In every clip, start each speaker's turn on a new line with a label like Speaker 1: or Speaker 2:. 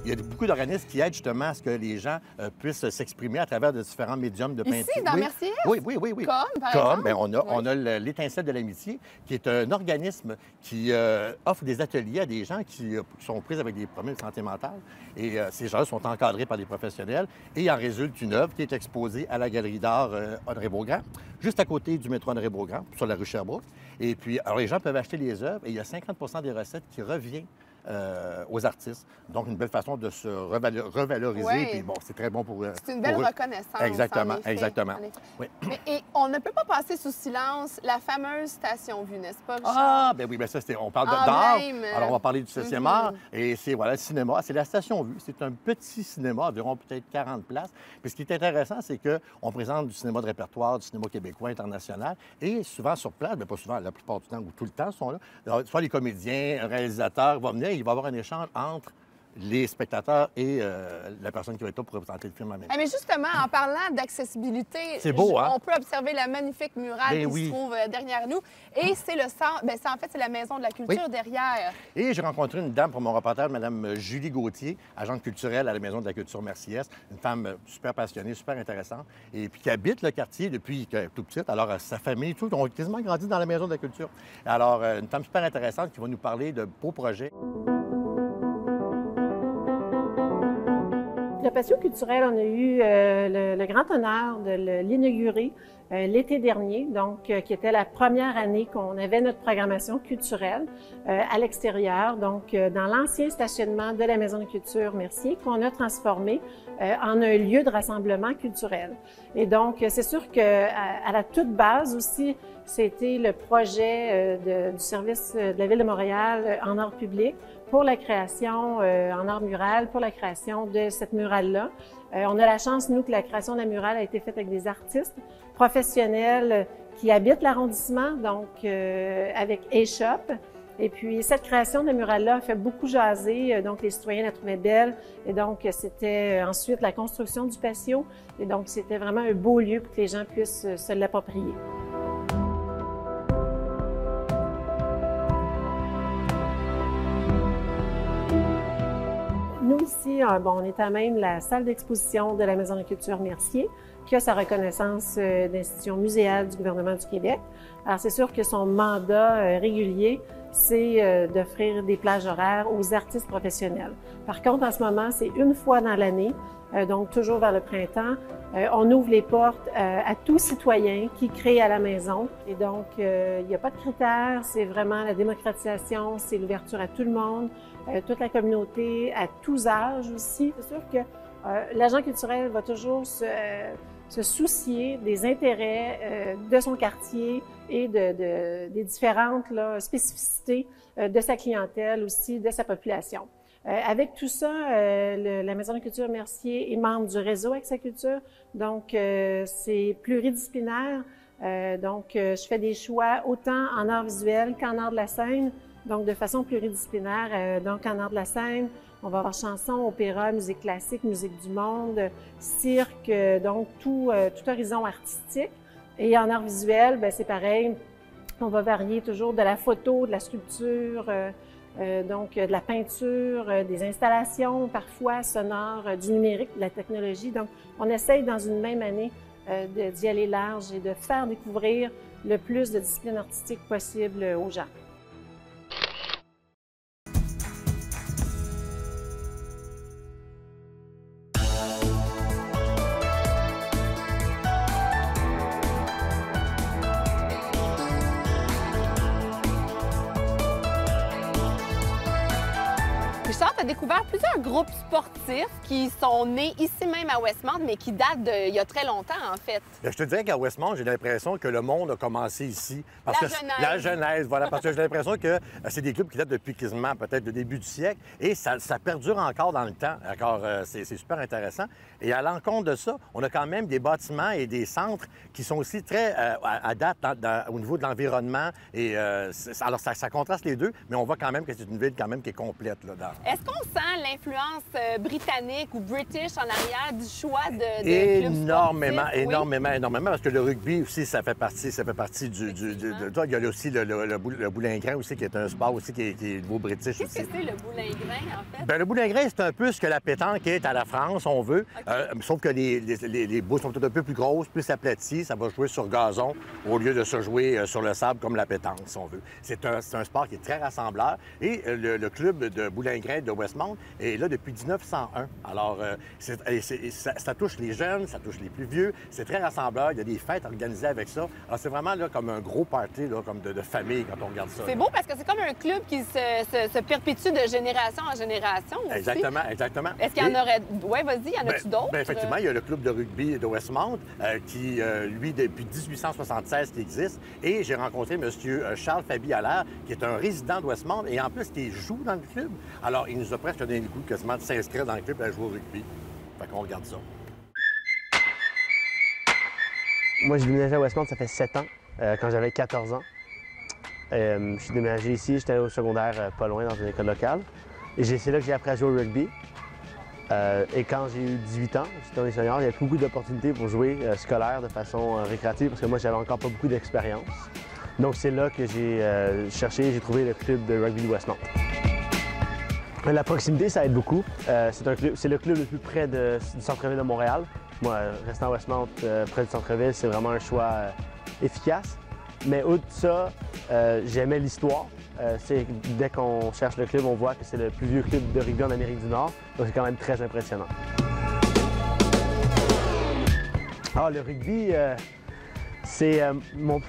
Speaker 1: il y a beaucoup d'organismes qui aident justement à ce que les gens puissent s'exprimer à travers de différents médiums de peinture.
Speaker 2: Ici, dans
Speaker 1: Oui.
Speaker 2: Mercier?
Speaker 1: Oui.
Speaker 2: Comme, par exemple?
Speaker 1: Bien, on
Speaker 2: Oui.
Speaker 1: a l'Étincelle de l'amitié, qui est un organisme qui offre des ateliers à des gens qui sont pris avec des problèmes de santé mentale. Et ces gens-là sont encadrés par des professionnels. Et il en résulte une œuvre qui est exposée à la Galerie d'art Honoré-Beaugrand, juste à côté du métro Honoré-Beaugrand, sur la rue Sherbrooke. Et puis, alors, les gens peuvent acheter les œuvres et il y a 50 des recettes qui reviennent aux artistes. Donc, une belle façon de se revaloriser.
Speaker 2: Ouais.
Speaker 1: Puis bon, c'est très bon pour
Speaker 2: C'est une belle
Speaker 1: pour eux.
Speaker 2: reconnaissance.
Speaker 1: Exactement,
Speaker 2: en effet,
Speaker 1: exactement.
Speaker 2: en effet.
Speaker 1: Oui.
Speaker 2: Mais, et on ne peut pas passer sous silence la fameuse station vue, n'est-ce pas, Richard?
Speaker 1: Ah, ben oui, bien ça, on parle
Speaker 2: En
Speaker 1: d'art.
Speaker 2: même,
Speaker 1: Alors, on va parler du 7e art. Et c'est, voilà, le cinéma. C'est la station vue. C'est un petit cinéma, environ peut-être 40 places. Puis ce qui est intéressant, c'est qu'on présente du cinéma de répertoire, du cinéma québécois, international. Et souvent sur place, bien pas souvent, la plupart du temps, ou tout le temps, sont là. Alors, soit les comédiens, un réalisateur vont venir, il va y avoir un échange entre les spectateurs et la personne qui va être là pour représenter le film en même temps.
Speaker 2: Ah, mais justement, en parlant d'accessibilité,
Speaker 1: C'est beau, hein?
Speaker 2: on peut observer la magnifique murale
Speaker 1: Ben
Speaker 2: qui
Speaker 1: oui.
Speaker 2: se trouve derrière nous. Et c'est le centre, en fait, c'est la Maison de la culture
Speaker 1: Oui.
Speaker 2: derrière.
Speaker 1: Et j'ai rencontré une dame pour mon reportage, Mme Julie Gauthier, agente culturelle à la Maison de la culture Merciès, une femme super passionnée, super intéressante, et puis qui habite le quartier depuis qu'elle est tout petite. Alors, sa famille, tout, ont quasiment grandi dans la Maison de la culture. Alors, une femme super intéressante qui va nous parler de beaux projets.
Speaker 3: Le patio culturel, on a eu le grand honneur de l'inaugurer l'été dernier, donc qui était la première année qu'on avait notre programmation culturelle à l'extérieur, donc dans l'ancien stationnement de la Maison de culture Mercier, qu'on a transformé en un lieu de rassemblement culturel. Et donc, c'est sûr qu'à la toute base aussi, c'était le projet du service de la Ville de Montréal en art public pour la création en art mural, pour la création de cette murale-là. On a la chance, nous, que la création de la murale a été faite avec des artistes professionnels qui habitent l'arrondissement, donc avec A-Shop. Et puis, cette création de murale-là a fait beaucoup jaser, donc les citoyens la trouvaient belle. Et donc, c'était ensuite la construction du patio. Et donc, c'était vraiment un beau lieu pour que les gens puissent se l'approprier. Nous, ici, on est à même la salle d'exposition de la Maison de la culture Mercier, qui a sa reconnaissance d'institution muséale du gouvernement du Québec. Alors, c'est sûr que son mandat régulier, c'est d'offrir des plages horaires aux artistes professionnels. Par contre, en ce moment, c'est une fois dans l'année, donc toujours vers le printemps, on ouvre les portes à tout citoyen qui crée à la maison. Et donc, il n'y a pas de critères, c'est vraiment la démocratisation, c'est l'ouverture à tout le monde, toute la communauté, à tous âges aussi. C'est sûr que l'agent culturel va toujours se soucier des intérêts de son quartier et des différentes spécificités de sa clientèle aussi, de sa population. Avec tout ça, la Maison de la culture Mercier est membre du réseau Accès Culture, donc c'est pluridisciplinaire. Donc, je fais des choix autant en art visuel qu'en art de la scène, donc de façon pluridisciplinaire. Donc, en art de la scène, on va avoir chansons, opéra, musique classique, musique du monde, cirque, donc tout horizon artistique. Et en art visuel, c'est pareil, on va varier toujours de la photo, de la sculpture, donc de la peinture, des installations parfois sonores, du numérique, de la technologie. Donc, on essaye dans une même année d'y aller large et de faire découvrir le plus de disciplines artistiques possibles aux gens.
Speaker 2: Richard, tu as découvert plusieurs groupes sportifs qui sont nés ici même à Westmount, mais qui datent d'il y a très longtemps, en fait.
Speaker 1: Bien, je te dirais qu'à Westmount, j'ai l'impression que le monde a commencé ici. Parce
Speaker 2: La
Speaker 1: que
Speaker 2: genèse.
Speaker 1: La genèse, voilà. Parce que j'ai l'impression que c'est des clubs qui datent depuis quasiment peut-être le début du siècle. Et ça perdure encore dans le temps. D'accord, c'est super intéressant. Et à l'encontre de ça, on a quand même des bâtiments et des centres qui sont aussi très à date au niveau de l'environnement. Et alors, ça contraste les deux, mais on voit quand même que c'est une ville quand même qui est complète là,
Speaker 2: Est-ce qu'on sent l'influence britannique ou british en arrière du choix de
Speaker 1: Énormément,
Speaker 2: clubs sportifs?
Speaker 1: énormément, parce que le rugby aussi, ça fait partie du il y a aussi le boulingrin aussi, qui est un sport aussi qui est nouveau british aussi.
Speaker 2: Qu'est-ce que c'est le boulingrin, en fait?
Speaker 1: Bien, le boulingrin, c'est un peu ce que la pétanque est à la France, on veut. Sauf que les boules sont peut-être un peu plus grosses, plus aplaties. Ça va jouer sur gazon au lieu de se jouer sur le sable comme la pétanque, si on veut. C'est un sport qui est très rassembleur. Et le club de boulingrin de Westmount est là depuis 1901. Alors, ça touche les jeunes, ça touche les plus vieux. C'est très rassembleur. Il y a des fêtes organisées avec ça. Alors, c'est vraiment là, comme un gros party, là, comme de famille quand on regarde ça.
Speaker 2: C'est beau parce que c'est comme un club qui se perpétue de génération en génération aussi.
Speaker 1: Exactement.
Speaker 2: Est-ce qu'il y en aurait... Oui, vas-y, y en a-tu d'autres?
Speaker 1: Bien, effectivement, il y a le club de rugby de Westmount qui, lui, depuis 1876 qui existe. Et j'ai rencontré M. Charles Fabi-Allaire, qui est un résident de Westmount et en plus qui joue dans le club. Alors, il nous a presque donné le goût quasiment de s'inscrire dans le club et à jouer au rugby. Fait qu'on regarde ça.
Speaker 4: Moi, j'ai déménagé à Westmount, ça fait 7 ans, quand j'avais 14 ans. Je suis déménagé ici, j'étais au secondaire pas loin, dans une école locale. Et c'est là que j'ai appris à jouer au rugby. Et quand j'ai eu 18 ans, j'étais en senior, il y avait beaucoup d'opportunités pour jouer scolaire de façon récréative parce que moi, j'avais encore pas beaucoup d'expérience. Donc, c'est là que j'ai cherché, j'ai trouvé le club de rugby de Westmount. La proximité, ça aide beaucoup. C'est le club le plus près du centre-ville de Montréal. Moi, restant à Westmount, près du centre-ville, c'est vraiment un choix efficace. Mais outre ça, j'aimais l'histoire. Dès qu'on cherche le club, on voit que c'est le plus vieux club de rugby en Amérique du Nord. Donc, c'est quand même très impressionnant. Alors, le rugby, c'est mon...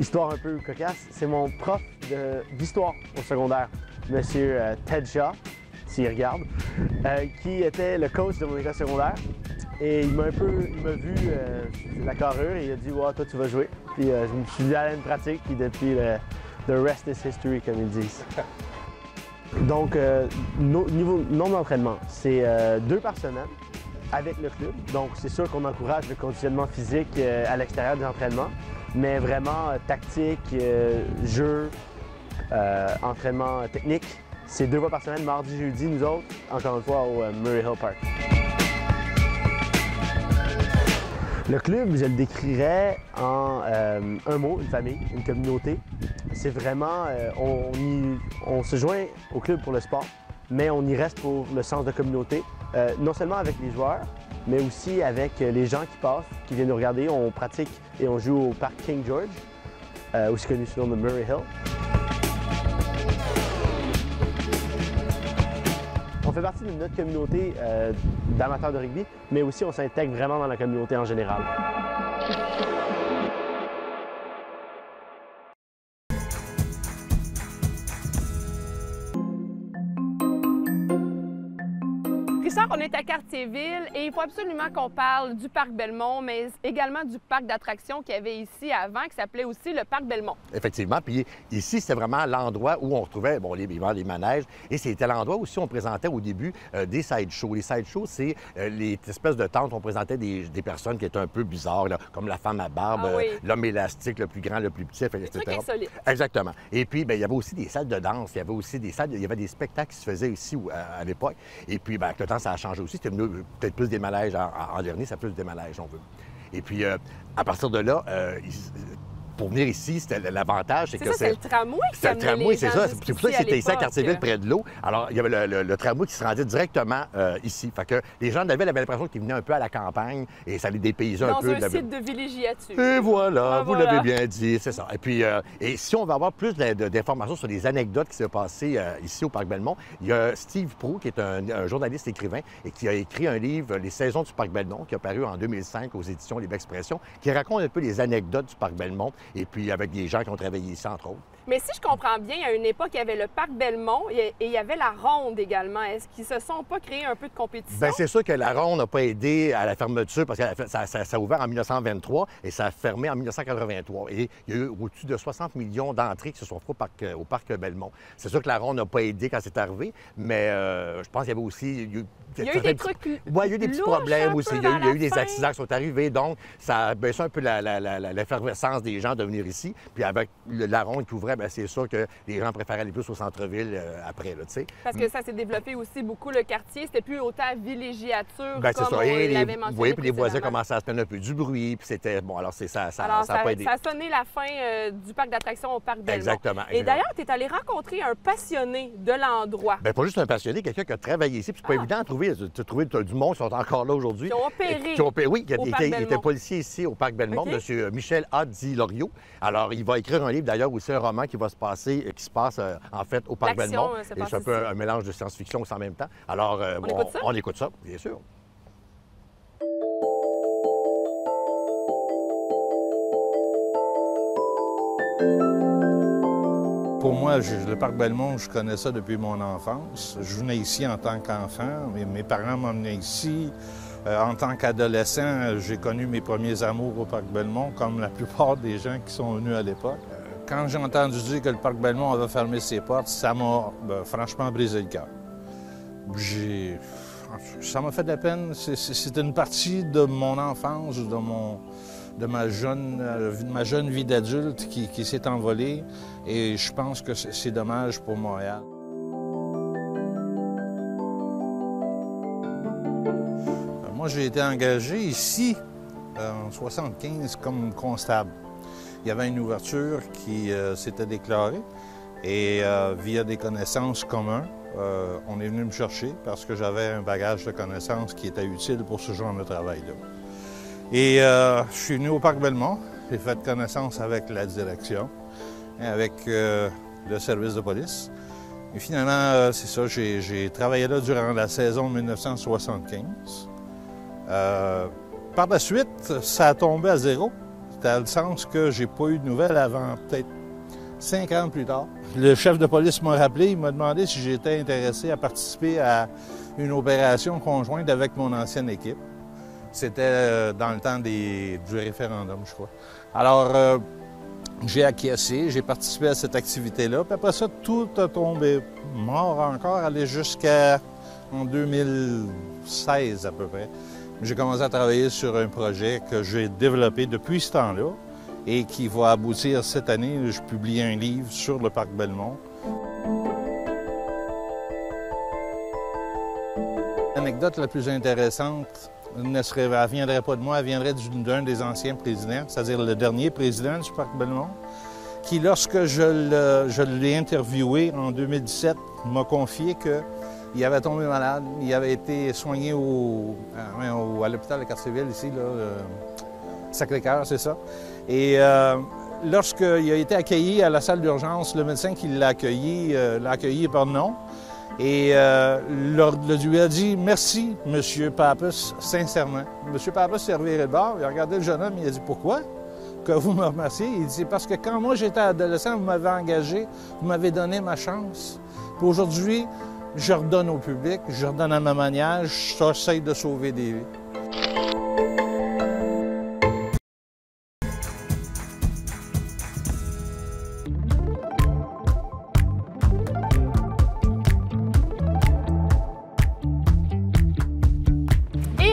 Speaker 4: Histoire un peu cocasse, c'est mon prof d'histoire au secondaire, M. Ted Shaw, s'il regarde, qui était le coach de mon école secondaire. Et il m'a vu la carrure et il a dit « Ouais, toi, tu vas jouer. » Puis je me suis allé à une pratique, puis depuis, the rest is history, comme ils disent. Donc, niveau nombre d'entraînement, c'est 2 par semaine avec le club. Donc, c'est sûr qu'on encourage le conditionnement physique à l'extérieur des entraînements, mais vraiment tactique, jeu, entraînement technique. C'est 2 fois par semaine, mardi, jeudi, nous autres, encore une fois, au Murray Hill Park. Le club, je le décrirais en un mot, une famille, une communauté. C'est vraiment, on se joint au club pour le sport, mais on y reste pour le sens de communauté, non seulement avec les joueurs, mais aussi avec les gens qui passent, qui viennent nous regarder. On pratique et on joue au parc King George, aussi connu sous le nom de Murray Hill. On fait partie de notre communauté d'amateurs de rugby, mais aussi on s'intègre vraiment dans la communauté en général.
Speaker 2: Richard, on est à Cartierville et il faut absolument qu'on parle du parc Belmont, mais également du parc d'attractions qu'il y avait ici avant, qui s'appelait aussi le parc Belmont.
Speaker 1: Effectivement. Puis ici, c'était vraiment l'endroit où on retrouvait les manèges. Et c'était l'endroit aussi où on présentait au début des side-shows. Les side-shows, c'est les espèces de tentes où on présentait des personnes qui étaient un peu bizarres, là, comme la femme à barbe, l'homme élastique, le plus grand, le plus petit, etc.
Speaker 2: Des trucs insolites.
Speaker 1: Exactement. Et puis, bien, il y avait aussi des salles de danse. Il y avait aussi des salles, il y avait des spectacles qui se faisaient ici à l'époque. Et puis, bien, avec le temps, ça a changé aussi. C'était peut-être plus des manèges en dernier, ça plus des manèges, on veut. Et puis, à partir de là, pour venir ici, c'était l'avantage, c'est que
Speaker 2: c'est le tramway qui
Speaker 1: c'est le tramway, c'est ça. C'est pour ça que c'était ici à Cartierville, près de l'eau. Alors, il y avait le tramway qui se rendait directement ici. Fait que les gens de la ville avaient l'impression qu'ils venaient un peu à la campagne et ça les dépaysait un peu.
Speaker 2: Dans un site de villégiature.
Speaker 1: Et voilà, vous l'avez bien dit, c'est ça. Et puis, et si on veut avoir plus d'informations sur les anecdotes qui se passaient ici au Parc Belmont, il y a Steve Proulx, qui est un journaliste écrivain et qui a écrit un livre, Les saisons du Parc Belmont, qui a paru en 2005 aux éditions Libre Expression, qui raconte un peu les anecdotes du Parc Belmont et puis avec des gens qui ont travaillé ici, entre autres.
Speaker 2: Mais si je comprends bien, à une époque, il y avait le parc Belmont et il y avait la Ronde également. Est-ce qu'ils se sont pas créés un peu de compétition?
Speaker 1: Bien, c'est sûr que la Ronde n'a pas aidé à la fermeture parce que ça a ouvert en 1923 et ça a fermé en 1983. Et il y a eu au-dessus de 60 millions d'entrées qui se sont faites au parc Belmont. C'est sûr que la Ronde n'a pas aidé quand c'est arrivé, mais je pense qu'il y avait aussi...
Speaker 2: Il y a eu des trucs
Speaker 1: il y a eu des petits problèmes aussi. Il y a eu des accidents qui sont arrivés, donc ça a baissé un peu l'effervescence des gens de venir ici. Puis avec la Ronde qui ouvrait vrai, bien, c'est sûr que les gens préfèrent aller plus au centre-ville après, là, tu sais.
Speaker 2: Parce que ça s'est développé aussi beaucoup, le quartier. C'était plus autant villégiature
Speaker 1: Bien,
Speaker 2: comme
Speaker 1: c'est ça.
Speaker 2: on l'avait mentionné
Speaker 1: Oui, puis les voisins
Speaker 2: précédemment.
Speaker 1: commençaient à se plaindre un peu du bruit, puis c'était... Bon, alors c'est ça,
Speaker 2: Alors,
Speaker 1: ça a pas aidé.
Speaker 2: ça a sonné la fin du parc d'attractions au parc Belmont.
Speaker 1: Exactement.
Speaker 2: Et d'ailleurs, tu es allé rencontrer un passionné de l'endroit.
Speaker 1: Bien, pas juste un passionné, quelqu'un qui a travaillé ici, puis c'est pas évident à trouver. Tu as trouvé du monde qui sont encore là aujourd'hui.
Speaker 2: Qui ont opéré.
Speaker 1: Oui,
Speaker 2: au Parc
Speaker 1: il était
Speaker 2: Belmont.
Speaker 1: policier ici au parc Belmont,
Speaker 2: OK.
Speaker 1: M. Michel A. Di Loriot. Alors, il va écrire un livre, d'ailleurs, aussi un roman qui se passe en fait au parc
Speaker 2: L'action,
Speaker 1: Belmont.
Speaker 2: se
Speaker 1: Et
Speaker 2: passe
Speaker 1: c'est un peu
Speaker 2: ici.
Speaker 1: un mélange de science-fiction aussi en même temps. Alors,
Speaker 2: écoute ça?
Speaker 1: on écoute ça, bien sûr.
Speaker 5: Pour moi, le parc Belmont, je connais ça depuis mon enfance. Je venais ici en tant qu'enfant. Mes parents m'emmenaient ici. En tant qu'adolescent, j'ai connu mes premiers amours au parc Belmont, comme la plupart des gens qui sont venus à l'époque. Quand j'ai entendu dire que le parc Belmont avait fermé ses portes, ça m'a franchement brisé le cœur. Ça m'a fait de la peine. C'est une partie de mon enfance, de ma jeune vie d'adulte qui s'est envolée. Et je pense que c'est dommage pour Montréal. Moi, j'ai été engagé ici en 1975 comme constable. Il y avait une ouverture qui s'était déclarée et via des connaissances communes, on est venu me chercher parce que j'avais un bagage de connaissances qui était utile pour ce genre de travail-là. Et je suis venu au parc Belmont, j'ai fait connaissance avec la direction, avec le service de police. Et finalement, c'est ça, j'ai travaillé là durant la saison 1975. Par la suite, ça a tombé à zéro, dans le sens que j'ai pas eu de nouvelles avant peut-être 5 ans plus tard. Le chef de police m'a rappelé, il m'a demandé si j'étais intéressé à participer à une opération conjointe avec mon ancienne équipe. C'était dans le temps du référendum, je crois. Alors, j'ai acquiescé, j'ai participé à cette activité-là. Puis après ça, tout a tombé mort encore, allé jusqu'en 2016 à peu près. J'ai commencé à travailler sur un projet que j'ai développé depuis ce temps-là et qui va aboutir cette année. Je publie un livre sur le parc Belmont. L'anecdote la plus intéressante, elle ne viendrait pas de moi, elle viendrait d'un des anciens présidents, c'est-à-dire le dernier président du parc Belmont, qui, lorsque je l'ai interviewé en 2017, m'a confié qu'il avait tombé malade, il avait été soigné à l'hôpital de Cartierville, ici, Sacré-Cœur, c'est ça. Et lorsqu'il a été accueilli à la salle d'urgence, le médecin qui l'a accueilli par nom, et lui a dit « Merci, M. Pappas, sincèrement. » M. Pappas s'est reviré de bord, il a regardé le jeune homme, il a dit « Pourquoi que vous me remerciez? » Il dit « Parce que quand moi j'étais adolescent, vous m'avez engagé, vous m'avez donné ma chance. Puis aujourd'hui, je redonne au public, je redonne à ma manière, j'essaie de sauver des vies. »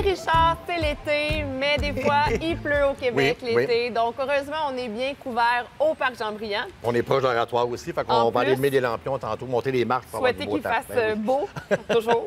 Speaker 2: Richard, c'est l'été, mais des fois, il pleut au Québec l'été. Donc, heureusement, on est bien couvert au parc Jean-Briand.
Speaker 1: On est proche d'Oratoire aussi, fait qu'on va aller mettre des lampions tantôt, monter les marches pour avoir du
Speaker 2: Souhaiter
Speaker 1: beau
Speaker 2: qu'il
Speaker 1: temps.
Speaker 2: fasse
Speaker 1: Ben oui.
Speaker 2: beau, toujours.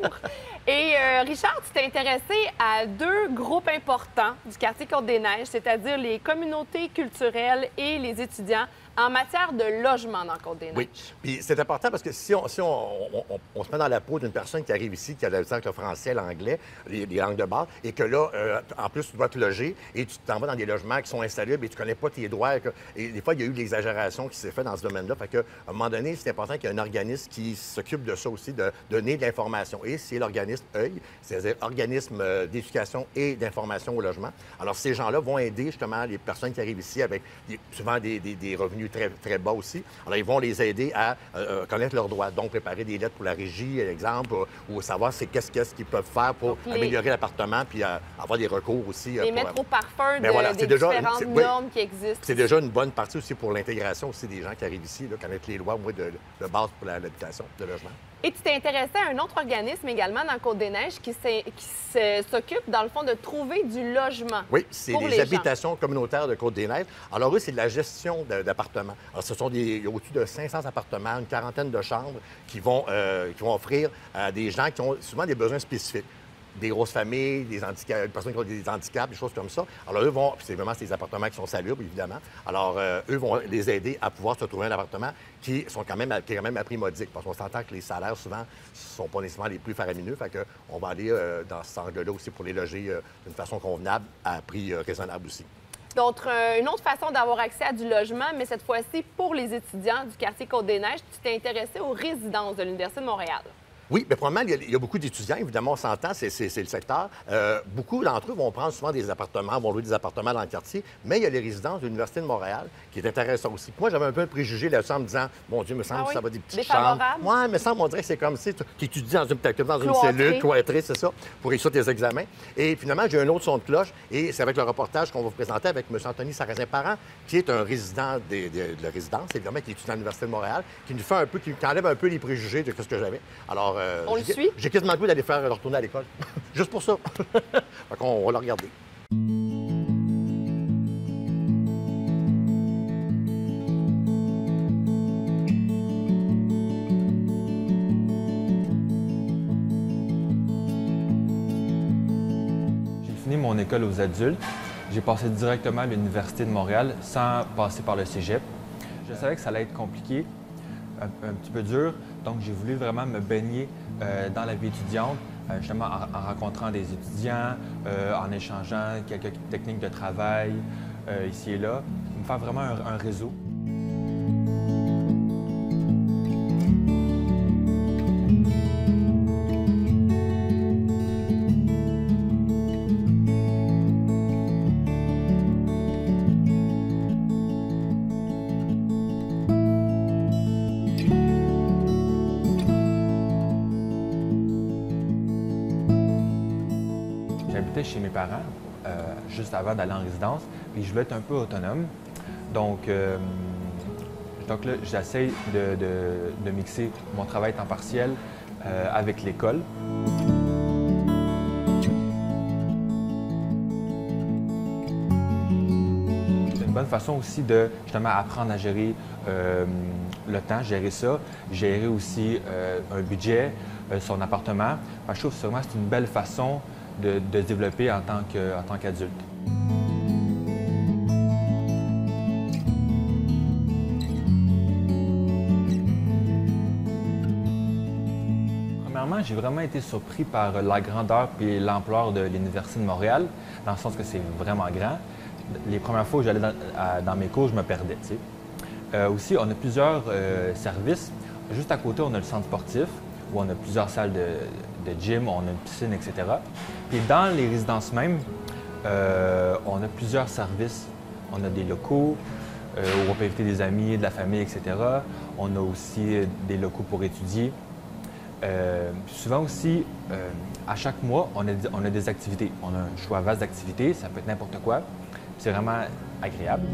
Speaker 2: Et Richard, tu t'es intéressé à deux groupes importants du quartier Côte-des-Neiges, c'est-à-dire les communautés culturelles et les étudiants en matière de logement dans Côte-des-Neiges.
Speaker 1: Oui, puis c'est important parce que si on se met dans la peau d'une personne qui arrive ici, qui a l'accent avec le français, l'anglais, les langues de base, et que là, en plus, tu dois te loger et tu t'en vas dans des logements qui sont insalubres et tu connais pas tes droits. Et des fois, il y a eu de l'exagération qui s'est faite dans ce domaine-là. Fait qu'à un moment donné, c'est important qu'il y ait un organisme qui s'occupe de ça aussi, de donner de l'information. Et c'est l'organisme œil, c'est-à-dire organisme d'éducation et d'information au logement. Alors, ces gens-là vont aider justement les personnes qui arrivent ici avec souvent des revenus très, très bas aussi. Alors, ils vont les aider à connaître leurs droits. Donc, préparer des lettres pour la régie, exemple, ou savoir qu'est-ce qu'ils peuvent faire pour améliorer l'appartement puis avoir des recours aussi.
Speaker 2: Les mettre au parfum des différentes normes qui existent.
Speaker 1: C'est déjà une bonne partie aussi pour l'intégration aussi des gens qui arrivent ici, là, connaître les lois, au moins de base pour l'habitation, le logement.
Speaker 2: Et tu t'es intéressé à un autre organisme également dans Côte-des-Neiges qui s'occupe, dans le fond, de trouver du logement.
Speaker 1: Oui, c'est
Speaker 2: pour
Speaker 1: les
Speaker 2: les
Speaker 1: habitations communautaires de Côte-des-Neiges. Alors, eux, c'est de la gestion d'appartements. Alors, ce sont au-dessus de 500 appartements, une quarantaine de chambres qui vont offrir à des gens qui ont souvent des besoins spécifiques. Des grosses familles, des personnes qui ont des handicaps, des choses comme ça. Alors, eux vont, c'est vraiment ces appartements qui sont salubres, évidemment. Alors, eux vont les aider à pouvoir se trouver un appartement qui est quand même à prix modique. Parce qu'on s'entend que les salaires, souvent, ne sont pas nécessairement les plus faramineux. Fait qu'on va aller dans ce angle-là aussi pour les loger d'une façon convenable, à prix raisonnable aussi.
Speaker 2: Donc, une autre façon d'avoir accès à du logement, mais cette fois-ci pour les étudiants du quartier Côte-des-Neiges, tu t'es intéressé aux résidences de l'Université de Montréal.
Speaker 1: Oui, mais probablement, il y a beaucoup d'étudiants, évidemment, on s'entend, c'est le secteur. Beaucoup d'entre eux vont prendre souvent des appartements, vont louer des appartements dans le quartier, mais il y a les résidences de l'Université de Montréal qui est intéressant aussi. Moi, j'avais un peu un préjugé là-dessus en me disant, mon Dieu, me semble que ça va des petites chambres. Moi, me semble, on dirait que c'est comme si tu étudies dans une cellule, cloîtrée, c'est ça, pour réussir tes examens. Et finalement, j'ai un autre son de cloche, et c'est avec le reportage qu'on va vous présenter avec M. Anthony Sarrazin-Parent, qui est un résident de la résidence, évidemment, qui étudie à l'Université de Montréal, qui nous fait un peu, qui enlève un peu les préjugés de ce que j'avais. Alors,
Speaker 2: on le suit.
Speaker 1: J'ai quasiment le goût d'aller retourner à l'école. Juste pour ça. Fait qu'on va le regarder.
Speaker 6: J'ai fini mon école aux adultes. J'ai passé directement à l'Université de Montréal sans passer par le cégep. Je savais que ça allait être compliqué, un petit peu dur, donc j'ai voulu vraiment me baigner dans la vie étudiante, justement en rencontrant des étudiants, en échangeant quelques techniques de travail ici et là, me faire vraiment un réseau. J'habitais chez mes parents juste avant d'aller en résidence, puis je voulais être un peu autonome. Donc là, j'essaie de mixer mon travail temps partiel avec l'école. C'est une bonne façon aussi de justement apprendre à gérer le temps, gérer ça, gérer aussi un budget, son appartement. Je trouve que c'est une belle façon de se développer en tant qu'adulte. Premièrement, j'ai vraiment été surpris par la grandeur et l'ampleur de l'Université de Montréal, dans le sens que c'est vraiment grand. Les premières fois où j'allais dans mes cours, je me perdais. Aussi, on a plusieurs services. Juste à côté, on a le centre sportif, où on a plusieurs salles de gym, on a une piscine, etc. Puis dans les résidences même, on a plusieurs services. On a des locaux où on peut inviter des amis, de la famille, etc. On a aussi des locaux pour étudier. Souvent aussi, à chaque mois, on a des activités. On a un choix vaste d'activités, ça peut être n'importe quoi. C'est vraiment agréable.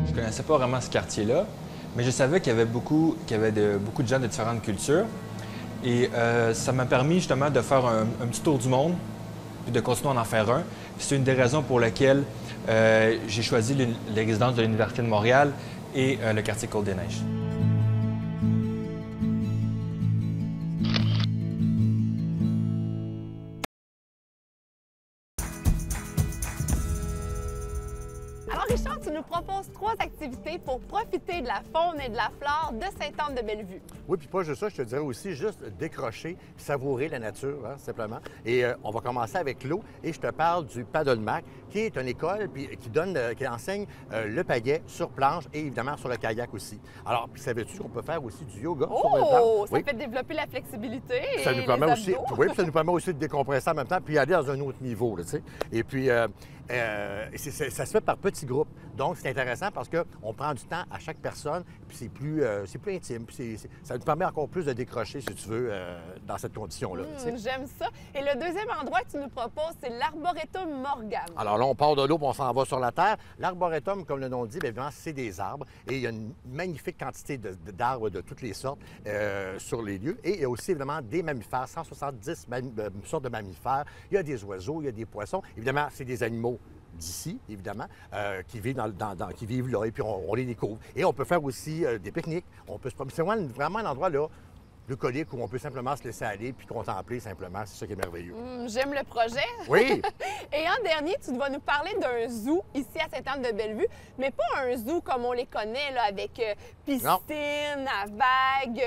Speaker 6: Je ne connaissais pas vraiment ce quartier-là, mais je savais qu'il y avait beaucoup de gens de différentes cultures. Et ça m'a permis justement de faire un petit tour du monde, puis de continuer à en faire un. C'est une des raisons pour lesquelles j'ai choisi les résidences de l'Université de Montréal et le quartier Côte-des-Neiges.
Speaker 2: Alors Richard, tu nous proposes 3 activités pour profiter de la faune et de la flore de Sainte-Anne-de-Bellevue.
Speaker 1: Oui, puis pas juste ça, je te dirais aussi juste décrocher, savourer la nature, hein, simplement. Et on va commencer avec l'eau et je te parle du paddle-mac, qui est une école qui enseigne le pagaie sur planche et évidemment sur le kayak aussi. Alors, puis savais-tu qu'on peut faire aussi du yoga sur le planche?
Speaker 2: Ça fait développer la flexibilité
Speaker 1: Ça
Speaker 2: et
Speaker 1: nous permet
Speaker 2: les
Speaker 1: aussi,
Speaker 2: abdos.
Speaker 1: oui, puis ça nous permet aussi de décompresser en même temps puis aller dans un autre niveau, là, tu sais. Et puis, ça se fait par petits groupes. groupe. Donc, c'est intéressant parce qu'on prend du temps à chaque personne, puis c'est plus intime, puis ça nous permet encore plus de décrocher, si tu veux, dans cette condition-là.
Speaker 2: J'aime ça. Et le deuxième endroit que tu nous proposes, c'est l'Arboretum Morgane.
Speaker 1: Alors là, on part de l'eau, puis on s'en va sur la terre. L'arboretum, comme le nom le dit, bien évidemment, c'est des arbres. Et il y a une magnifique quantité d'arbres de toutes les sortes sur les lieux. Et il y a aussi, évidemment, des mammifères, 170 sortes de mammifères. Il y a des oiseaux, il y a des poissons. Évidemment, c'est des animaux d'ici, évidemment, qui vivent qui vivent là, et puis on les découvre. Et on peut faire aussi des pique-niques. On peut se promener. C'est vraiment un endroit là, bucolique, où on peut simplement se laisser aller puis contempler simplement. C'est ça qui est merveilleux.
Speaker 2: J'aime le projet.
Speaker 1: Oui!
Speaker 2: Et en dernier, tu vas nous parler d'un zoo ici à Sainte-Anne-de-Bellevue, mais pas un zoo comme on les connaît, là, avec piscine, à vagues,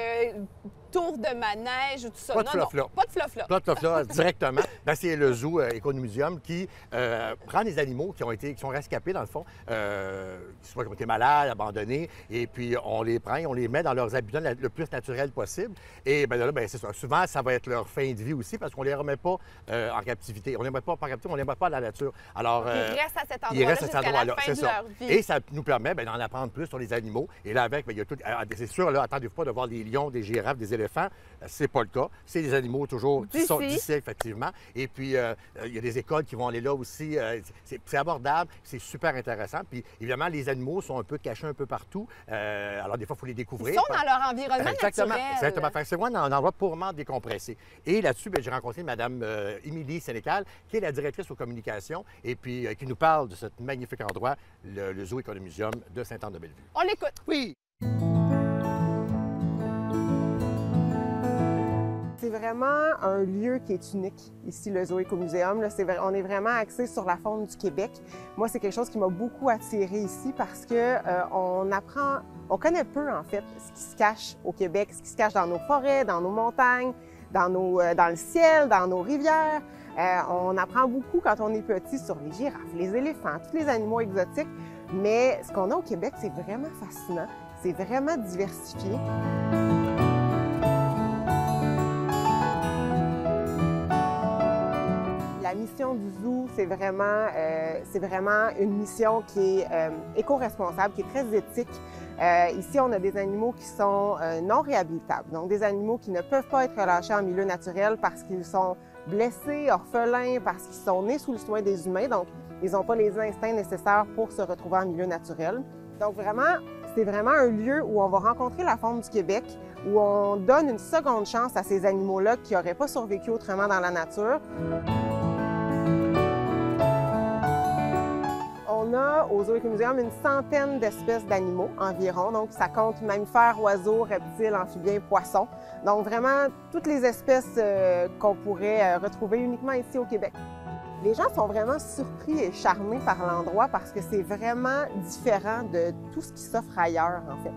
Speaker 2: tour de manège, tout ça.
Speaker 1: Pas de flofla.
Speaker 2: Pas de flofla.
Speaker 1: Pas de flofla, directement. Ben, c'est le zoo Économuséum qui prend des animaux qui sont rescapés, dans le fond, soit qui ont été malades, abandonnés, et puis on les prend et on les met dans leurs habitats le plus naturel possible. Et bien là, ben, c'est ça. Souvent, ça va être leur fin de vie aussi parce qu'on ne les remet pas en captivité. On ne les remet pas en captivité, on ne les remet pas à la nature. Alors,
Speaker 2: ils restent à cet endroit-là jusqu'à la fin de leur vie.
Speaker 1: Et ça nous permet d'en apprendre plus sur les animaux. Et là, avec, il y a tout. C'est sûr, là, attendez-vous pas de voir des lions, des girafes, des éléphants. C'est pas le cas. C'est des animaux toujours qui sont d'ici, effectivement. Et puis, il y a des écoles qui vont aller là aussi. C'est abordable, c'est super intéressant. Puis, évidemment, les animaux sont un peu cachés un peu partout. Alors, des fois, il faut les découvrir.
Speaker 2: Ils sont dans leur environnement
Speaker 1: exactement,
Speaker 2: naturel.
Speaker 1: Exactement. C'est moi un endroit purement décompressé. Et là-dessus, j'ai rencontré Mme Émilie Sénécal, qui est la directrice aux communications, et puis qui nous parle de ce magnifique endroit, le Zoo Économuséum de Sainte-Anne-de-Bellevue.
Speaker 2: On l'écoute.
Speaker 1: Oui!
Speaker 7: C'est vraiment un lieu qui est unique, ici, le Zoo Écomuséum. On est vraiment axé sur la faune du Québec. Moi, c'est quelque chose qui m'a beaucoup attirée ici parce que on connaît peu, en fait, ce qui se cache au Québec, ce qui se cache dans nos forêts, dans nos montagnes, dans le ciel, dans nos rivières. On apprend beaucoup quand on est petit sur les girafes, les éléphants, tous les animaux exotiques. Mais ce qu'on a au Québec, c'est vraiment fascinant. C'est vraiment diversifié. La mission du zoo, c'est vraiment une mission qui est éco-responsable, qui est très éthique. Ici, on a des animaux qui sont non réhabilitables, donc des animaux qui ne peuvent pas être relâchés en milieu naturel parce qu'ils sont blessés, orphelins, parce qu'ils sont nés sous le soin des humains, donc ils n'ont pas les instincts nécessaires pour se retrouver en milieu naturel. Donc vraiment, c'est vraiment un lieu où on va rencontrer la faune du Québec, où on donne une seconde chance à ces animaux-là qui n'auraient pas survécu autrement dans la nature. On a au Zoo Écomuséum une centaine d'espèces d'animaux environ. Donc, ça compte mammifères, oiseaux, reptiles, amphibiens, poissons. Donc, vraiment, toutes les espèces qu'on pourrait retrouver uniquement ici au Québec. Les gens sont vraiment surpris et charmés par l'endroit parce que c'est vraiment différent de tout ce qui s'offre ailleurs, en fait.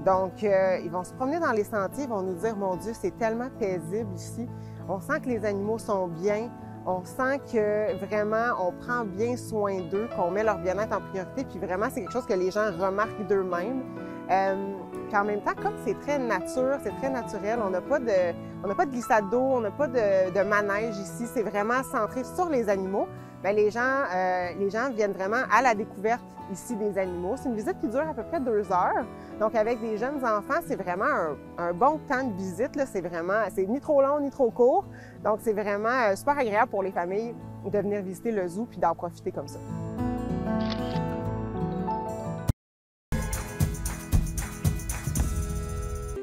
Speaker 7: Donc, ils vont se promener dans les sentiers, ils vont nous dire « Mon Dieu, c'est tellement paisible ici. On sent que les animaux sont bien. » On sent que vraiment, on prend bien soin d'eux, qu'on met leur bien-être en priorité, puis vraiment, c'est quelque chose que les gens remarquent d'eux-mêmes. Puis en même temps, comme c'est très nature, c'est très naturel, on n'a pas de glissade d'eau, on n'a pas de manège ici, c'est vraiment centré sur les animaux. Bien, les gens viennent vraiment à la découverte ici des animaux. C'est une visite qui dure à peu près 2 heures. Donc, avec des jeunes enfants, c'est vraiment un bon temps de visite. C'est ni trop long ni trop court. Donc, c'est vraiment super agréable pour les familles de venir visiter le zoo puis d'en profiter comme ça.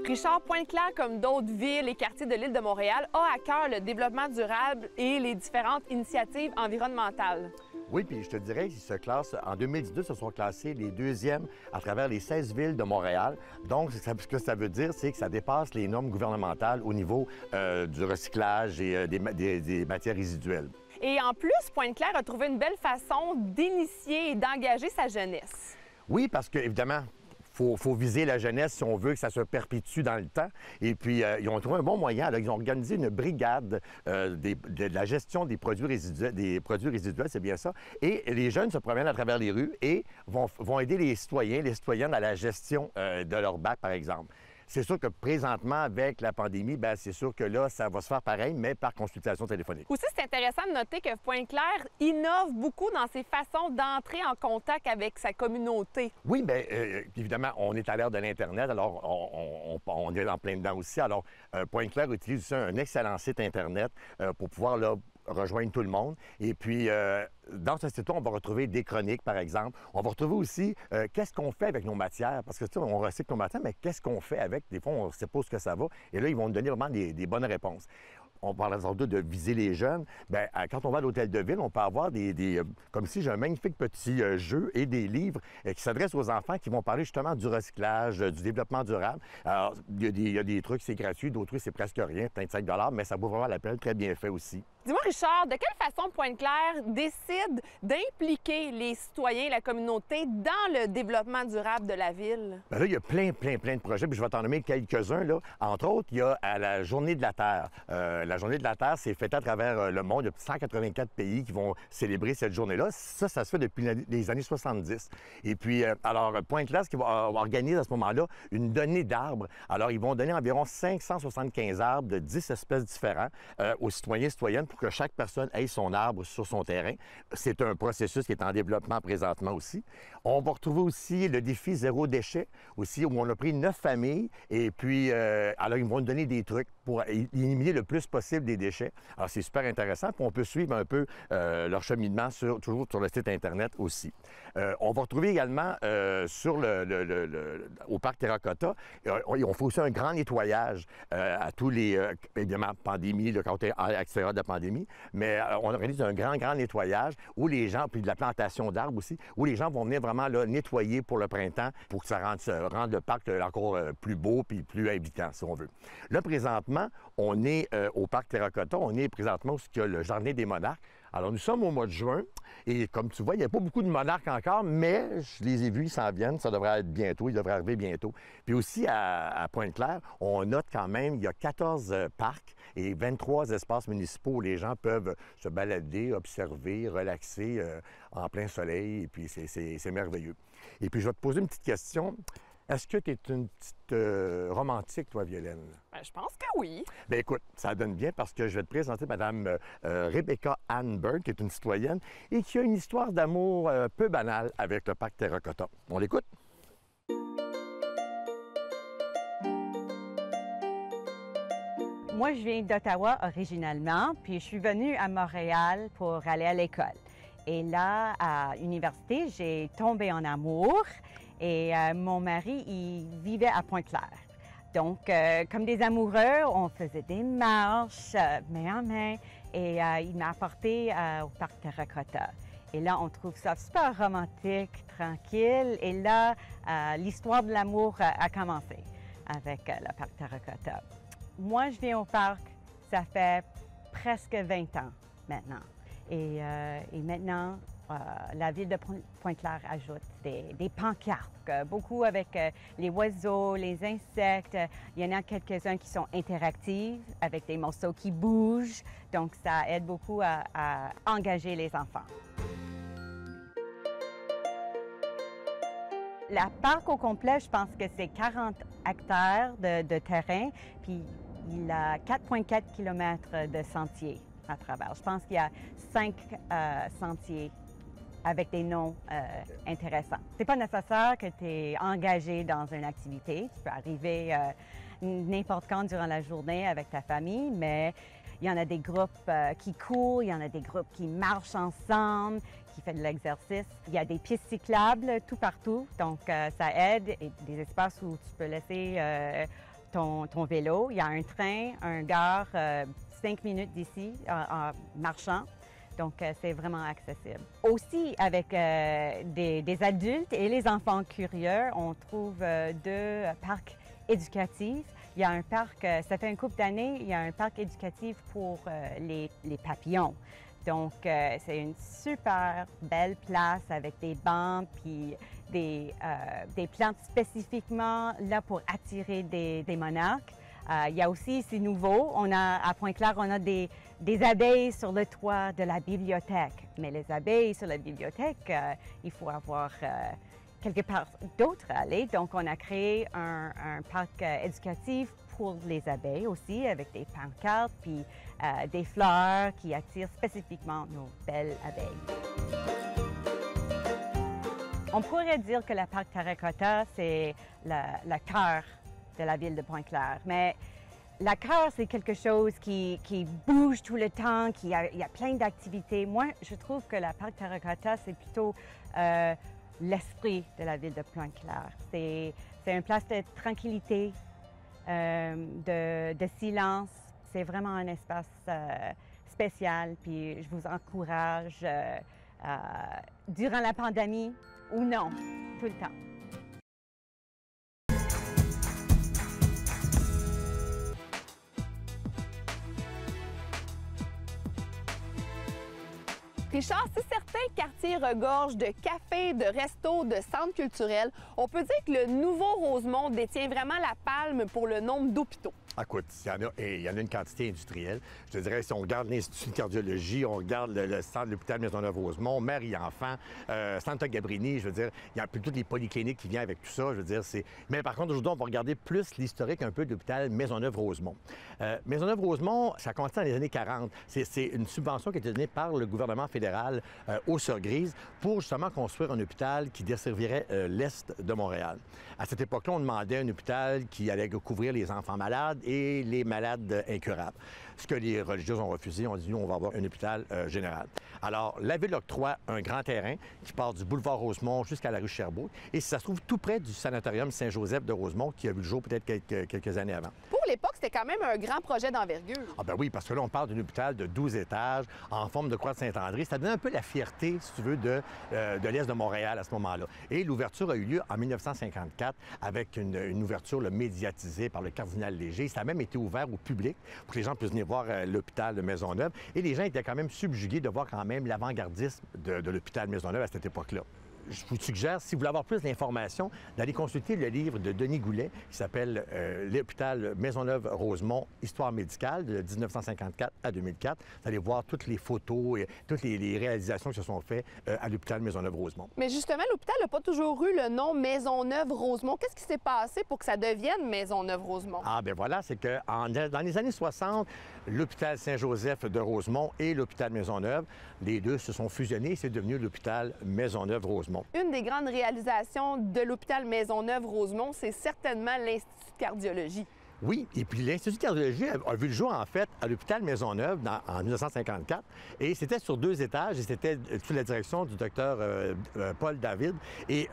Speaker 2: Richard, Pointe-Claire, comme d'autres villes et quartiers de l'île de Montréal, a à cœur le développement durable et les différentes initiatives environnementales.
Speaker 1: Oui, puis je te dirais qu'ils se classent, en 2012, se sont classés les 2e à travers les 16 villes de Montréal. Donc, ce que ça veut dire, c'est que ça dépasse les normes gouvernementales au niveau du recyclage et des matières résiduelles.
Speaker 2: Et en plus, Pointe-Claire a trouvé une belle façon d'initier et d'engager sa jeunesse.
Speaker 1: Oui, parce que, évidemment, faut viser la jeunesse si on veut que ça se perpétue dans le temps. Et puis, ils ont trouvé un bon moyen. Alors, ils ont organisé une brigade de la gestion des produits résiduels, c'est bien ça. Et les jeunes se promènent à travers les rues et vont aider les citoyennes à la gestion de leur bac, par exemple. c'est sûr que présentement, avec la pandémie, bien, c'est sûr que là, ça va se faire pareil, mais par consultation téléphonique.
Speaker 2: Aussi, c'est intéressant de noter que Pointe-Claire innove beaucoup dans ses façons d'entrer en contact avec sa communauté.
Speaker 1: Oui, bien, évidemment, on est à l'ère de l'Internet, alors on est en plein dedans aussi. Alors, Pointe-Claire utilise aussi un excellent site Internet pour pouvoir là, rejoindre tout le monde. Et puis, dans ce site-là, on va retrouver des chroniques, par exemple. On va retrouver aussi qu'est-ce qu'on fait avec nos matières. Parce que, tu sais, on recycle nos matières, mais qu'est-ce qu'on fait avec? Des fois, on ne sait pas où que ça va. Et là, ils vont nous donner vraiment des bonnes réponses. On parle sans doute de viser les jeunes. Bien, quand on va à l'hôtel de ville, on peut avoir comme si j'ai un magnifique petit jeu et des livres qui s'adressent aux enfants qui vont parler justement du recyclage, du développement durable. Alors, il y a des trucs, c'est gratuit, d'autres trucs, c'est presque rien, peut-être 5 $, mais ça vaut vraiment la peine, très bien fait aussi.
Speaker 2: Dis-moi, Richard, de quelle façon Pointe-Claire décide d'impliquer les citoyens et la communauté dans le développement durable de la ville?
Speaker 1: Bien là, il y a plein de projets, puis je vais t'en nommer quelques-uns. Là. Entre autres, il y a à la Journée de la Terre. La Journée de la Terre, c'est fêté à travers le monde. Il y a 184 pays qui vont célébrer cette journée-là. Ça se fait depuis les années 70. Et puis, alors, Pointe-Claire, ce qui va organiser à ce moment-là une donnée d'arbres. Alors, ils vont donner environ 575 arbres de 10 espèces différentes aux citoyens et citoyennes pour que chaque personne ait son arbre sur son terrain. C'est un processus qui est en développement présentement aussi. On va retrouver aussi le défi zéro déchet, aussi, où on a pris 9 familles. Et puis, alors, ils vont nous donner des trucs pour éliminer le plus possible des déchets. Alors, c'est super intéressant. Puis, on peut suivre un peu leur cheminement toujours sur le site Internet aussi. On va retrouver également au parc Terracotta, on fait aussi un grand nettoyage à tous les, évidemment, pandémie, le côté extérieur de la pandémie, mais on organise un grand nettoyage où les gens, puis de la plantation d'arbres aussi, où les gens vont venir vraiment là, nettoyer pour le printemps pour que ça rende le parc encore plus beau puis plus invitant, si on veut. Là, présentement, on est au parc Terracotta, on est présentement où il y a le Jardin des monarques. Alors, nous sommes au mois de juin et comme tu vois, il n'y a pas beaucoup de monarques encore, mais je les ai vus, ils s'en viennent, ça devrait être bientôt, ils devraient arriver bientôt. Puis aussi, à Pointe-Claire, on note quand même, il y a 14 parcs et 23 espaces municipaux où les gens peuvent se balader, observer, relaxer en plein soleil, et puis c'est merveilleux. Et puis, je vais te poser une petite question. Est-ce que tu es une petite romantique, toi, Violaine?
Speaker 2: Bien, je pense que oui.
Speaker 1: Bien, écoute, ça donne bien parce que je vais te présenter Mme Rebecca Ann Bird, qui est une citoyenne et qui a une histoire d'amour peu banale avec le parc Terracotta. On l'écoute?
Speaker 8: Moi, je viens d'Ottawa originalement, puis je suis venue à Montréal pour aller à l'école. Et là, à l'université, j'ai tombé en amour et mon mari, il vivait à Pointe-Claire. Donc, comme des amoureux, on faisait des marches main en main et il m'a apporté au parc Terracotta. Et là, on trouve ça super romantique, tranquille. Et là, l'histoire de l'amour a commencé avec le parc Terracotta. Moi, je viens au parc, ça fait presque 20 ans maintenant. Et maintenant, la ville de Pointe-Claire ajoute des pancartes, beaucoup avec les oiseaux, les insectes. Il y en a quelques-uns qui sont interactifs, avec des morceaux qui bougent. Donc, ça aide beaucoup à engager les enfants. La parc au complet, je pense que c'est 40 hectares de terrain, puis il a 4,4 km de sentiers à travers. Je pense qu'il y a 5 sentiers avec des noms intéressants. C'est pas nécessaire que tu es engagé dans une activité. Tu peux arriver n'importe quand durant la journée avec ta famille, mais il y en a des groupes qui courent, il y en a des groupes qui marchent ensemble, qui font de l'exercice. Il y a des pistes cyclables tout partout, donc ça aide, et des espaces où tu peux laisser ton vélo. Il y a un train, un gare, 5 minutes d'ici en marchant. Donc, c'est vraiment accessible. Aussi, avec des adultes et les enfants curieux, on trouve 2 parcs éducatifs. Il y a un parc, ça fait une couple d'années, il y a un parc éducatif pour les papillons. Donc, c'est une super belle place avec des bancs puis des plantes spécifiquement là pour attirer des monarques. Il y a aussi, c'est nouveau, à Pointe-Claire, on a des abeilles sur le toit de la bibliothèque. Mais les abeilles sur la bibliothèque, il faut avoir quelque part d'autre à aller. Donc, on a créé un parc éducatif pour les abeilles aussi, avec des pancartes puis des fleurs qui attirent spécifiquement nos belles abeilles. On pourrait dire que le parc Terracotta, c'est le cœur de la ville de Pointe-Claire. Mais le cœur, c'est quelque chose qui bouge tout le temps, il y a plein d'activités. Moi, je trouve que le parc Terracotta, c'est plutôt l'esprit de la ville de Pointe-Claire. C'est une place de tranquillité, de silence. C'est vraiment un espace spécial. Puis je vous encourage, durant la pandémie ou non, tout le temps.
Speaker 2: Richard, si certains quartiers regorgent de cafés, de restos, de centres culturels, on peut dire que le nouveau Rosemont détient vraiment la palme pour le nombre d'hôpitaux.
Speaker 1: Écoute, il y en a une quantité industrielle. Je te dirais, si on regarde l'Institut de cardiologie, on regarde le centre de l'hôpital Maisonneuve-Rosemont, Mère et Enfants, Santa Gabrini, je veux dire, il y a toutes les polycliniques qui viennent avec tout ça, je veux dire, c'est... Mais par contre, aujourd'hui, on va regarder plus l'historique un peu de l'hôpital Maisonneuve-Rosemont. Maisonneuve-Rosemont, ça a commencé dans les années 40. C'est une subvention qui a été donnée par le gouvernement fédéral aux Sœurs Grises pour justement construire un hôpital qui desservirait l'Est de Montréal. À cette époque-là, on demandait un hôpital qui allait couvrir les enfants malades et les malades incurables. Ce que les religieuses ont refusé, on dit, nous, on va avoir un hôpital général. Alors, la ville octroie un grand terrain qui part du boulevard Rosemont jusqu'à la rue Sherbrooke, et ça se trouve tout près du sanatorium Saint-Joseph de Rosemont, qui a vu le jour peut-être quelques années avant.
Speaker 2: Pour l'époque, c'était quand même un grand projet d'envergure.
Speaker 1: Ah ben oui, parce que là, on parle d'un hôpital de 12 étages, en forme de croix de Saint-André. Ça donnait un peu la fierté, si tu veux, de l'Est de Montréal à ce moment-là. Et l'ouverture a eu lieu en 1954 avec une ouverture médiatisée par le cardinal Léger. Ça a même été ouvert au public pour que les gens puissent venir voir l'hôpital de Maisonneuve. Et les gens étaient quand même subjugués de voir quand même l'avant-gardisme de l'hôpital Maisonneuve à cette époque-là. Je vous suggère, si vous voulez avoir plus d'informations, d'aller consulter le livre de Denis Goulet qui s'appelle l'hôpital Maisonneuve-Rosemont, Histoire médicale de 1954 à 2004. Vous allez voir toutes les photos et toutes les réalisations qui se sont faites à l'hôpital Maisonneuve-Rosemont.
Speaker 2: Mais justement, l'hôpital n'a pas toujours eu le nom Maisonneuve-Rosemont. Qu'est-ce qui s'est passé pour que ça devienne Maisonneuve-Rosemont?
Speaker 1: Ah, ben voilà, c'est que dans les années 60, l'hôpital Saint-Joseph de Rosemont et l'hôpital Maisonneuve, les deux se sont fusionnés et c'est devenu l'hôpital Maisonneuve-Rosemont.
Speaker 2: Une des grandes réalisations de l'hôpital Maisonneuve-Rosemont, c'est certainement l'Institut de cardiologie.
Speaker 1: Oui, et puis l'Institut de cardiologie a vu le jour, en fait, à l'hôpital Maisonneuve en 1954. Et c'était sur 2 étages et c'était sous la direction du docteur Paul David. Et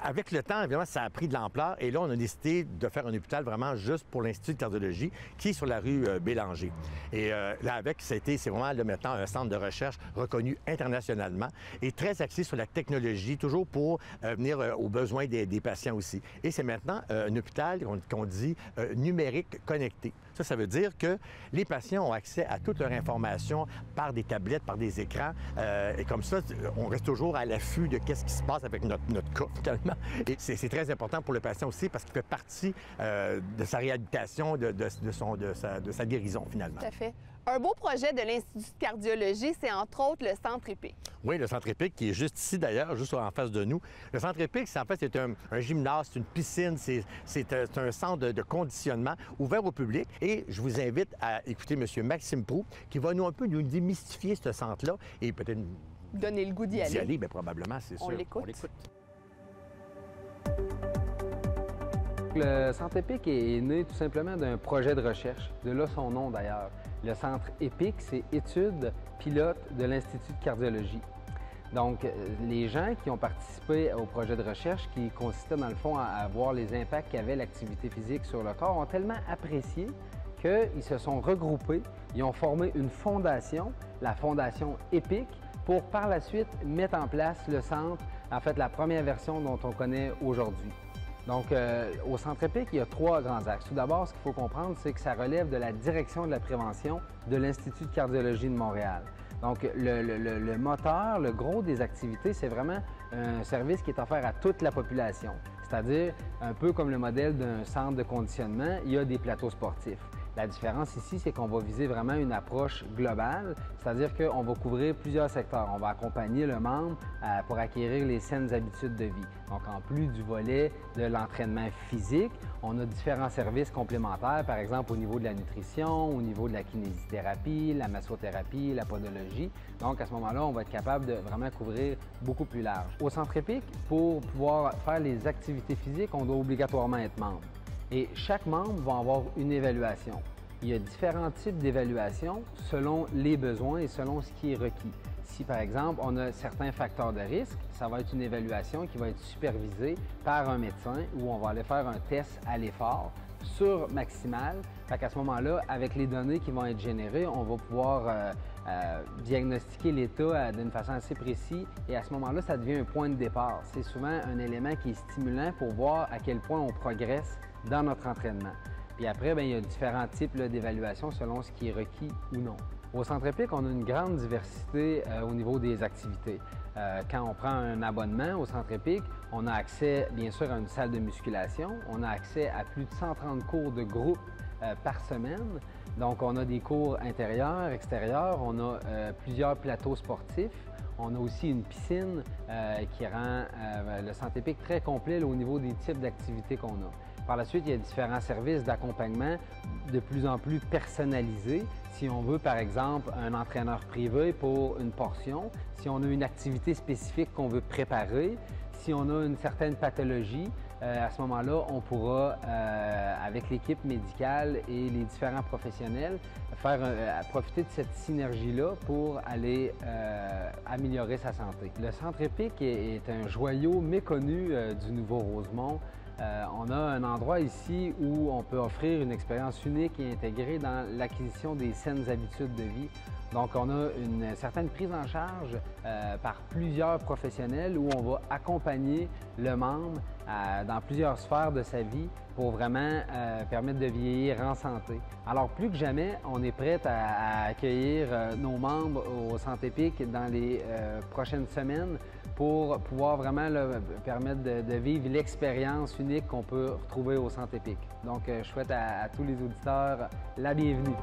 Speaker 1: avec le temps, évidemment, ça a pris de l'ampleur. Et là, on a décidé de faire un hôpital vraiment juste pour l'Institut de cardiologie qui est sur la rue Bélanger. Et là, avec, c'est vraiment, là, maintenant, un centre de recherche reconnu internationalement et très axé sur la technologie, toujours pour venir aux besoins des patients aussi. Et c'est maintenant un hôpital qu'on dit numérique connecté. Ça veut dire que les patients ont accès à toute leur information par des tablettes, par des écrans. Et comme ça, on reste toujours à l'affût de qu'est-ce qui se passe avec notre cas, finalement. Et c'est très important pour le patient aussi parce qu'il fait partie de sa réhabilitation, de sa guérison, finalement.
Speaker 2: Tout à fait. Un beau projet de l'Institut de cardiologie, c'est entre autres le Centre EPIC.
Speaker 1: Oui, le Centre EPIC qui est juste ici d'ailleurs, juste en face de nous. Le Centre EPIC, en fait, c'est un gymnase, c'est une piscine, c'est un centre de conditionnement ouvert au public. Et je vous invite à écouter M. Maxime Proulx qui va un peu nous démystifier ce centre-là et peut-être
Speaker 2: donner le goût d'y aller.
Speaker 1: D'y aller, bien probablement, c'est sûr.
Speaker 2: On l'écoute.
Speaker 9: Le Centre EPIC est né tout simplement d'un projet de recherche, de là son nom d'ailleurs. Le Centre EPIC, c'est Études pilotes de l'Institut de cardiologie. Donc, les gens qui ont participé au projet de recherche, qui consistait dans le fond à voir les impacts qu'avait l'activité physique sur le corps, ont tellement apprécié qu'ils se sont regroupés, ils ont formé une fondation, la Fondation EPIC, pour par la suite mettre en place le centre, en fait la première version dont on connaît aujourd'hui. Donc, au Centre EPIC, il y a 3 grands axes. Tout d'abord, ce qu'il faut comprendre, c'est que ça relève de la direction de la prévention de l'Institut de cardiologie de Montréal. Donc, le moteur, le gros des activités, c'est vraiment un service qui est offert à toute la population. C'est-à-dire, un peu comme le modèle d'un centre de conditionnement, il y a des plateaux sportifs. La différence ici, c'est qu'on va viser vraiment une approche globale, c'est-à-dire qu'on va couvrir plusieurs secteurs. On va accompagner le membre pour acquérir les saines habitudes de vie. Donc, en plus du volet de l'entraînement physique, on a différents services complémentaires, par exemple au niveau de la nutrition, au niveau de la kinésithérapie, la massothérapie, la podologie. Donc, à ce moment-là, on va être capable de vraiment couvrir beaucoup plus large. Au Centre Epic, pour pouvoir faire les activités physiques, on doit obligatoirement être membre. Et chaque membre va avoir une évaluation. Il y a différents types d'évaluations selon les besoins et selon ce qui est requis. Si, par exemple, on a certains facteurs de risque, ça va être une évaluation qui va être supervisée par un médecin où on va aller faire un test à l'effort sur maximal. Fait qu'à ce moment-là, avec les données qui vont être générées, on va pouvoir diagnostiquer l'état d'une façon assez précise et à ce moment-là, ça devient un point de départ. C'est souvent un élément qui est stimulant pour voir à quel point on progresse dans notre entraînement. Puis après, bien, il y a différents types d'évaluations selon ce qui est requis ou non. Au Centre Epic, on a une grande diversité au niveau des activités. Quand on prend un abonnement au Centre Epic, on a accès, bien sûr, à une salle de musculation. On a accès à plus de 130 cours de groupe par semaine. Donc, on a des cours intérieurs, extérieurs. On a plusieurs plateaux sportifs. On a aussi une piscine qui rend le Centre Epic très complet au niveau des types d'activités qu'on a. Par la suite, il y a différents services d'accompagnement de plus en plus personnalisés. Si on veut, par exemple, un entraîneur privé pour une portion, si on a une activité spécifique qu'on veut préparer, si on a une certaine pathologie, à ce moment-là, on pourra, avec l'équipe médicale et les différents professionnels, profiter de cette synergie-là pour aller améliorer sa santé. Le Centre Epic est un joyau méconnu du Nouveau-Rosemont. On a un endroit ici où on peut offrir une expérience unique et intégrée dans l'acquisition des saines habitudes de vie. Donc, on a une certaine prise en charge par plusieurs professionnels où on va accompagner le membre dans plusieurs sphères de sa vie pour vraiment permettre de vieillir en santé. Alors, plus que jamais, on est prêt à accueillir nos membres au Centre Epic dans les prochaines semaines pour pouvoir vraiment permettre de vivre l'expérience unique qu'on peut retrouver au Centre Epic. Donc, je souhaite à tous les auditeurs la bienvenue.